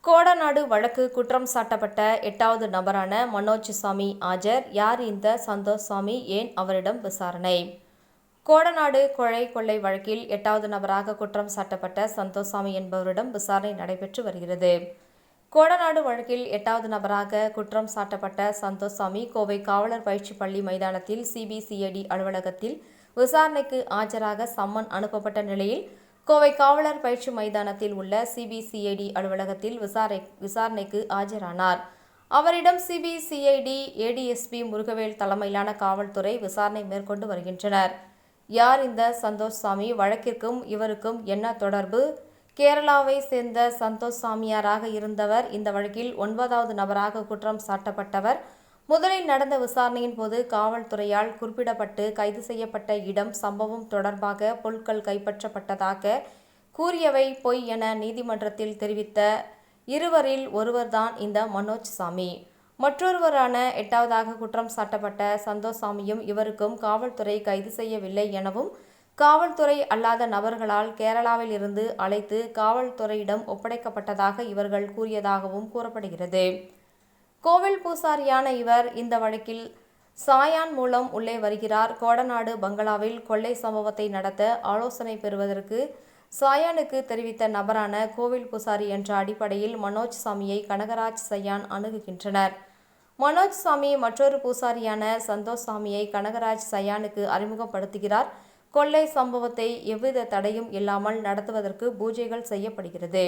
கோடநாடு வழக்கு குற்றம் சாட்டப்பட்ட 8வது நபரான மனோஜ் சாமி ஆஜர். யார் இந்த சந்தோஷ் சாமி? ஏன் அவரிடம் விசாரணை? கோடநாடு கொள்ளை வழக்கில் 8வது நபராக குற்றம் சாட்டப்பட்ட சந்தோஷ் சாமி என்பவரிடம் விசாரணை நடைபெற்று வருகிறது. கோடநாடு வழக்கில் 8வது நபராக குற்றம் சாட்டப்பட்ட சந்தோஷ் சாமி கோவை காவலர் பயிற்சி பள்ளி மைதானத்தில் சிபிசிஐடி அலுவலகத்தில் விசாரணைக்கு ஆஜராக சம்மன் அனுப்பப்பட்ட நிலையில் கோவை காவலர் பயிற்சி மைதானத்தில் உள்ள சிபிசிஐடி அலுவலகத்தில் விசாரணைக்கு ஆஜரானார். அவரிடம் சிபிசிஐடி ஏடிஎஸ்பி முருகவேல் தலைமையிலான காவல்துறை விசாரணை மேற்கொண்டு வருகின்றனர். யார் இந்த சந்தோஷ் சாமி? வழக்கிற்கும் இவருக்கும் என்ன தொடர்பு? கேரளாவை சேர்ந்த சந்தோஷ் சாமியாராக இருந்தவர் இந்த வழக்கில் 9வது நபராக குற்றம் சாட்டப்பட்டவர். முதலில் நடந்த விசாரணையின் போது காவல்துறையால் குறிப்பிடப்பட்டு கைது செய்யப்பட்ட இடம், சம்பவம் தொடர்பாக பொருட்கள் கைப்பற்றப்பட்டதாக கூறியவை பொய் என நீதிமன்றத்தில் தெரிவித்த இருவரில் ஒருவர்தான் இந்த மனோஜ் சாமி. மற்றொருவரான 8வதாக குற்றம் சாட்டப்பட்ட சந்தோஷ் சாமியும் இவருக்கும் காவல்துறை கைது செய்யவில்லை எனவும் காவல்துறை அல்லாத நபர்களால் கேரளாவில் இருந்து அழைத்து காவல்துறையிடம் ஒப்படைக்கப்பட்டதாக இவர்கள் கூறியதாகவும் கூறப்படுகிறது. கோவில் பூசாரியான இவர் இந்த வழக்கில் சாயான் மூலம் உள்ளே வருகிறார். கோடநாடு பங்களாவில் கொள்ளை சம்பவத்தை நடத்த ஆலோசனை பெறுவதற்கு சாயானுக்கு தெரிவித்த நபரான கோவில் பூசாரி என்ற அடிப்படையில் மனோஜ் சாமியை கனகராஜ் சயான் அணுகுகின்றனர். மனோஜ் சாமி மற்றொரு பூசாரியான சந்தோஷ் சாமியை கனகராஜ் சயானுக்கு அறிமுகப்படுத்துகிறார். கொள்ளை சம்பவத்தை எவ்வித தடையும் இல்லாமல் நடத்துவதற்கு பூஜைகள் செய்யப்படுகிறது.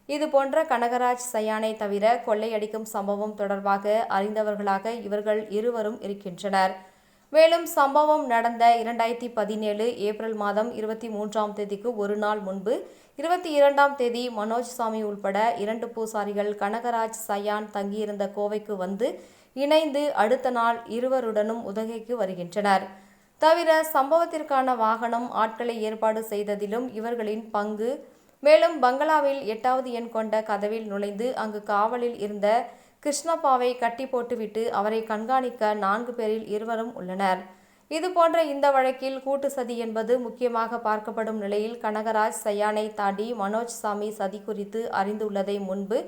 இதுபோன்ற கனகராஜ் சயானை தவிர கொள்ளையடிக்கும் சம்பவம் தொடர்பாக அறிந்தவர்களாக இவர்கள் இருவரும் இருக்கின்றனர். மேலும் சம்பவம் நடந்த 2017 ஏப்ரல் மாதம் 23ஆம் தேதிக்கு ஒரு நாள் முன்பு 22ஆம் தேதி மனோஜ் சாமி உள்பட 2 பூசாரிகள் கனகராஜ் சயான் தங்கியிருந்த கோவைக்கு வந்து இணைந்து அடுத்த நாள் இருவருடனும் உதகைக்கு வருகின்றனர். தவிர சம்பவத்திற்கான வாகனம், ஆட்களை ஏற்பாடு செய்ததிலும் இவர்களின் பங்கு. மேலும் பங்களாவில் 8வது எண் கொண்ட கதவில் நுழைந்து அங்கு காவலில் இருந்த கிருஷ்ணப்பாவை கட்டி போட்டுவிட்டு அவரை கண்காணிக்க 4 பேரில் இருவரும் உள்ளனர். இதுபோன்ற இந்த வழக்கில் கூட்டு சதி என்பது முக்கியமாக பார்க்கப்படும் நிலையில் கனகராஜ் சயானை தாண்டி மனோஜ் சாமி சதி குறித்து அறிந்துள்ளதை முன்பு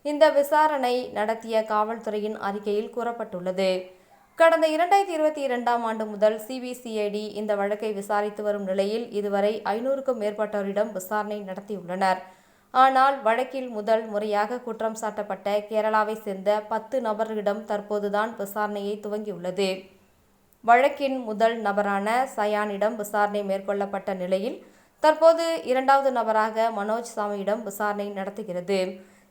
இந்த விசாரணை நடத்திய காவல்துறையின் அறிக்கையில் கூறப்பட்டுள்ளது. கடந்த 2022ஆம் ஆண்டு முதல் சிபிசிஐடி இந்த வழக்கை விசாரித்து வரும் நிலையில் இதுவரை 500க்கும் மேற்பட்டோரிடம் விசாரணை நடத்தியுள்ளனர். ஆனால் வழக்கில் முதல் முறையாக குற்றம் சாட்டப்பட்ட கேரளாவை சேர்ந்த 10 நபர்களிடம் தற்போதுதான் விசாரணையை துவங்கியுள்ளது. வழக்கின் முதல் நபரான சயானிடம் விசாரணை மேற்கொள்ளப்பட்ட நிலையில் தற்போது 2வது நபராக மனோஜ் சாமியிடம் விசாரணை நடத்துகிறது.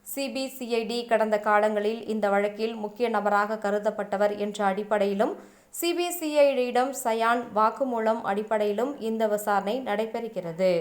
சிபிசிஐடி கடந்த காலங்களில் இந்த வழக்கில் முக்கிய நபராக கருதப்பட்டவர் என்ற அடிப்படையிலும் சிபிசிஐடியிடம் சயான் வாக்குமூலம் அடிப்படையிலும் இந்த விசாரணை நடைபெறுகிறது.